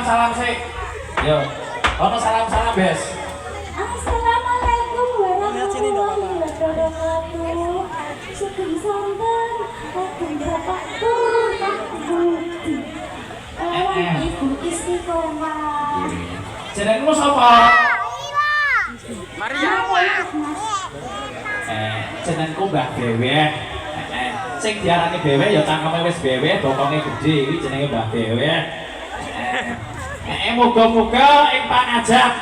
Salam sih. Yo. Ono salam-salam, Bes. Assalamualaikum warahmatullahi wabarakatuh. Sugeng santen, kagem bapakku, budi. Ibu istiqomah. Jenengmu sapa? Maria. Jenengku Mbah Dewek. Sing diarani Dewek ya cangkeme wis dewek, bokonge gedhe, iki jenenge Mbah Dewek. Muga-muga ing pangajab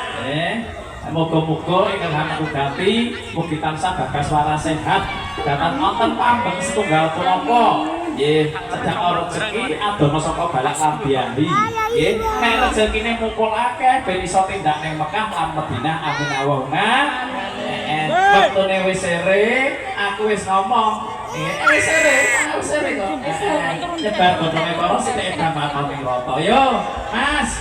muga-muga ing rahmatku Gusti mugi tansah bagas waras sehat dhateng wonten pambeng setunggal punapa nggih cedhak rezeki adono saka balak lan biyahi nggih nek rezekine mukul akeh ben iso tindak ning Mekah lan Madinah amin Allahumma wektune wis sere aku wis ngomong wis sere kok nyebar godhonge karo sithik damatan ning rata yo Mas.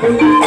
Oh,